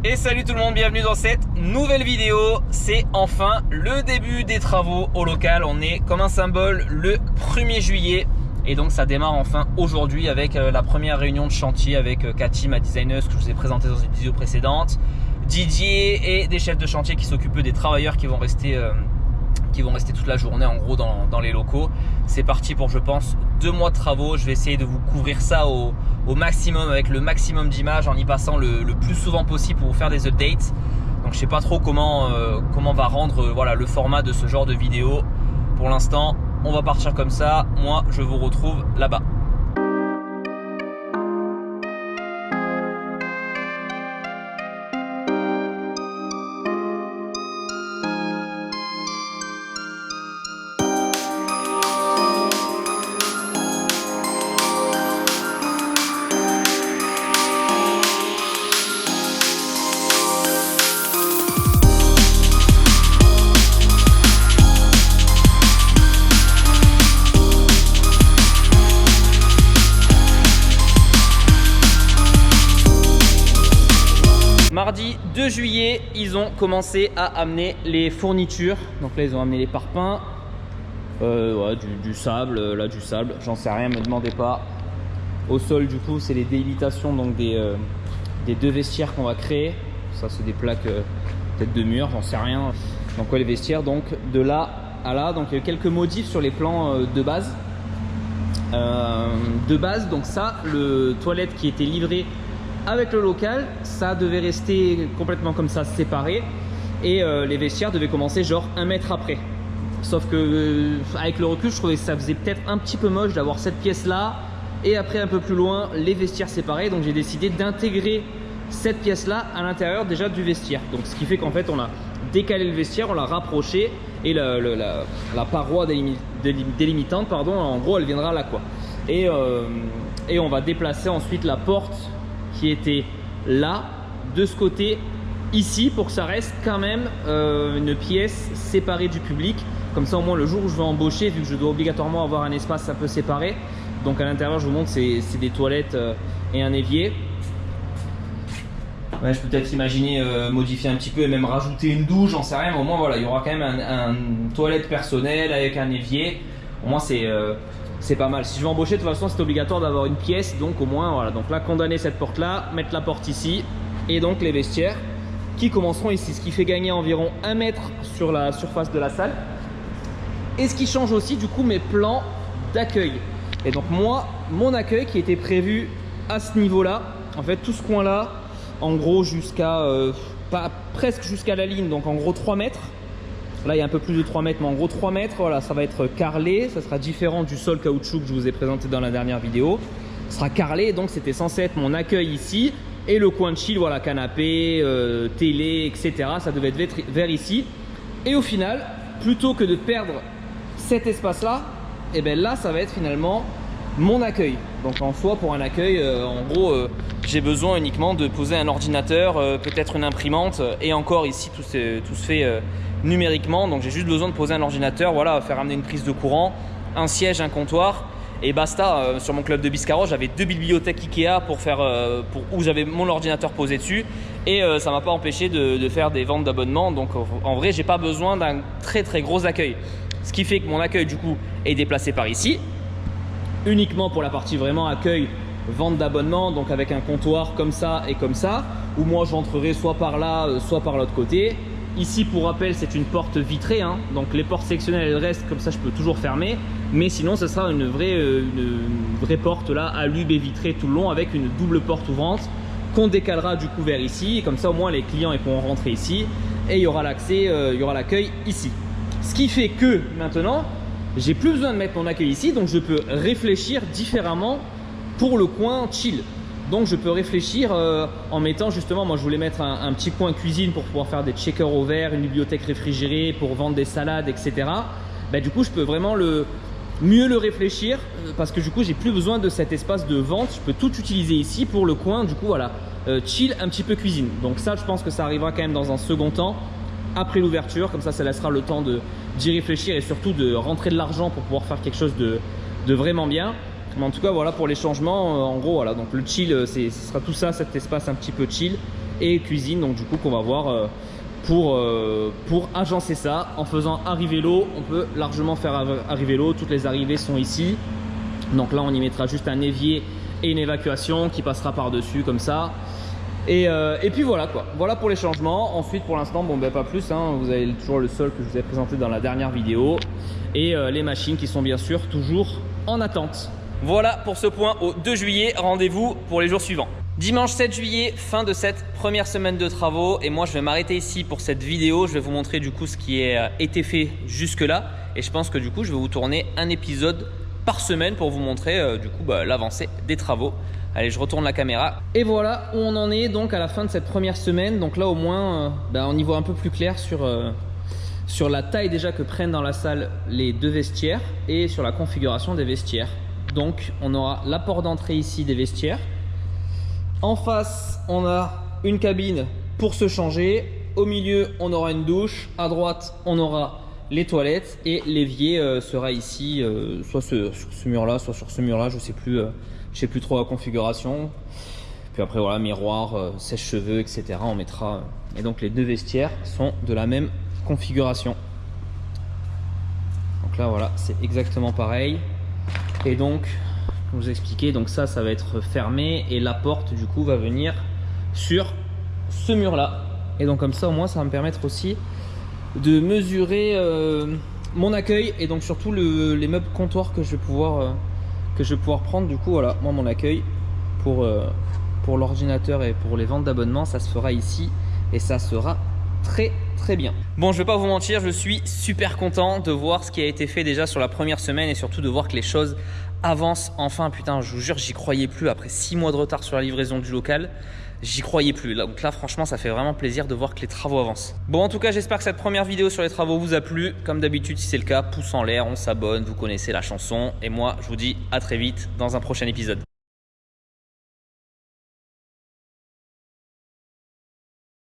Et salut tout le monde, bienvenue dans cette nouvelle vidéo. C'est enfin le début des travaux au local. On est comme un symbole le 1er juillet. Et donc ça démarre enfin aujourd'hui avec la première réunion de chantier avec Cathy, ma designeuse que je vous ai présenté dans une vidéo précédente, Didier et des chefs de chantier qui s'occupent des travailleurs qui vont rester toute la journée en gros dans les locaux. C'est parti pour, je pense, 2 mois de travaux. Je vais essayer de vous couvrir ça au maximum avec le maximum d'images en y passant le plus souvent possible pour vous faire des updates. Donc je sais pas trop comment va rendre voilà, le format de ce genre de vidéo. Pour l'instant, on va partir comme ça. Moi, je vous retrouve là-bas. Mardi 2 juillet, ils ont commencé à amener les fournitures. Donc là, ils ont amené les parpaings, ouais, du sable, là du sable, j'en sais rien, me demandez pas. Au sol, du coup, c'est les délitations donc des 2 vestiaires qu'on va créer. Ça, c'est des plaques peut-être de mur, j'en sais rien. Donc ouais, les vestiaires, donc de là à là. Donc il y a eu quelques modifs sur les plans de base. Donc ça, le toilette qui était livré avec le local, ça devait rester complètement comme ça, séparé. Et les vestiaires devaient commencer genre 1 mètre après. Sauf que avec le recul, je trouvais que ça faisait peut-être un petit peu moche d'avoir cette pièce là et après un peu plus loin les vestiaires séparés. Donc j'ai décidé d'intégrer cette pièce là à l'intérieur déjà du vestiaire. Donc ce qui fait qu'en fait on a décalé le vestiaire, on l'a rapproché et la paroi délimitante, pardon, en gros elle viendra là quoi. Et on va déplacer ensuite la porte qui était là, de ce côté, ici, pour que ça reste quand même une pièce séparée du public. Comme ça, au moins, le jour où je vais embaucher, vu que je dois obligatoirement avoir un espace un peu séparé. Donc à l'intérieur, je vous montre, c'est des toilettes et un évier. Ouais, je peux peut-être imaginer modifier un petit peu et même rajouter une douche, j'en sais rien. Mais au moins, voilà, il y aura quand même un toilette personnelle avec un évier. Au moins, c'est pas mal. Si je veux embaucher, de toute façon, c'est obligatoire d'avoir une pièce. Donc au moins, voilà. Donc là, condamner cette porte-là, mettre la porte ici. Et donc les vestiaires qui commenceront ici. Ce qui fait gagner environ 1 mètre sur la surface de la salle. Et ce qui change aussi, du coup, mes plans d'accueil. Et donc moi, mon accueil qui était prévu à ce niveau-là, en fait, tout ce coin-là, en gros, jusqu'à presque jusqu'à la ligne. Donc en gros, 3 mètres. Là, il y a un peu plus de 3 mètres, mais en gros 3 mètres, voilà, ça va être carrelé. Ça sera différent du sol caoutchouc que je vous ai présenté dans la dernière vidéo. Ça sera carrelé, donc c'était censé être mon accueil ici. Et le coin de chill, voilà, canapé, télé, etc. Ça devait être vers ici. Et au final, plutôt que de perdre cet espace-là, et bien là, ça va être finalement mon accueil. Donc en soi, pour un accueil, en gros, j'ai besoin uniquement de poser un ordinateur, peut-être une imprimante. Et encore ici, tout se fait numériquement, donc j'ai juste besoin de poser un ordinateur, voilà, faire amener une prise de courant, un siège, un comptoir et basta. Sur mon club de Biscarrosse, j'avais 2 bibliothèques Ikea où j'avais mon ordinateur posé dessus et ça m'a pas empêché de faire des ventes d'abonnements. Donc en vrai, j'ai pas besoin d'un très gros accueil, ce qui fait que mon accueil du coup est déplacé par ici uniquement pour la partie vraiment accueil, vente d'abonnements, donc avec un comptoir comme ça et comme ça, où moi j'entrerai soit par là, soit par l'autre côté. Ici, pour rappel, c'est une porte vitrée, hein. Donc les portes sectionnelles, elles restent comme ça, je peux toujours fermer. Mais sinon, ce sera une vraie porte là, alu baie vitrée tout le long avec une double porte ouvrante qu'on décalera du coup vers ici. Et comme ça, au moins, les clients ils pourront rentrer ici et il y aura l'accès, il y aura l'accueil ici. Ce qui fait que maintenant, j'ai plus besoin de mettre mon accueil ici, donc je peux réfléchir différemment pour le coin chill. Donc je peux réfléchir en mettant justement, moi je voulais mettre un petit coin cuisine pour pouvoir faire des checkers au verre, une bibliothèque réfrigérée pour vendre des salades, etc. Bah, du coup je peux vraiment mieux le réfléchir parce que du coup j'ai plus besoin de cet espace de vente. Je peux tout utiliser ici pour le coin, du coup voilà, chill, un petit peu cuisine. Donc ça je pense que ça arrivera quand même dans un second temps après l'ouverture, comme ça laissera le temps d'y réfléchir et surtout de rentrer de l'argent pour pouvoir faire quelque chose de vraiment bien. Mais en tout cas voilà pour les changements, en gros voilà, donc le chill ce sera tout ça, cet espace un petit peu chill et cuisine, donc du coup qu'on va voir pour agencer ça. En faisant arriver l'eau, on peut largement faire arriver l'eau. Toutes les arrivées sont ici, donc là on y mettra juste un évier et une évacuation qui passera par dessus comme ça. Et puis voilà quoi, voilà pour les changements. Ensuite pour l'instant, bon ben pas plus, hein. Vous avez toujours le sol que je vous ai présenté dans la dernière vidéo et les machines qui sont bien sûr toujours en attente. Voilà pour ce point au 2 juillet, rendez-vous pour les jours suivants. Dimanche 7 juillet, fin de cette première semaine de travaux, et moi je vais m'arrêter ici pour cette vidéo. Je vais vous montrer du coup ce qui a été fait jusque là, et je pense que du coup je vais vous tourner un épisode par semaine pour vous montrer du coup l'avancée des travaux. Allez, je retourne la caméra. Et voilà où on en est donc à la fin de cette première semaine. Donc là au moins on y voit un peu plus clair sur la taille déjà que prennent dans la salle les 2 vestiaires et sur la configuration des vestiaires. Donc on aura la porte d'entrée ici des vestiaires. En face on a une cabine pour se changer. Au milieu on aura une douche. À droite on aura les toilettes et l'évier sera ici, soit sur ce mur là, soit sur ce mur là, je sais plus trop la configuration. Puis après voilà, miroir, sèche-cheveux, etc. on mettra, et donc les 2 vestiaires sont de la même configuration. Donc là voilà, c'est exactement pareil. Et donc comme je vous expliquais, donc ça va être fermé et la porte du coup va venir sur ce mur là. Et donc comme ça au moins ça va me permettre aussi de mesurer mon accueil et donc surtout les meubles comptoirs que je vais pouvoir prendre. Du coup voilà, moi mon accueil pour l'ordinateur et pour les ventes d'abonnements, ça se fera ici et ça sera très bien. Bon, je vais pas vous mentir, je suis super content de voir ce qui a été fait déjà sur la première semaine et surtout de voir que les choses avancent enfin. Putain, je vous jure, j'y croyais plus après 6 mois de retard sur la livraison du local. J'y croyais plus. Donc là, franchement, ça fait vraiment plaisir de voir que les travaux avancent. Bon, en tout cas, j'espère que cette première vidéo sur les travaux vous a plu. Comme d'habitude, si c'est le cas, pouce en l'air, on s'abonne, vous connaissez la chanson. Et moi, je vous dis à très vite dans un prochain épisode.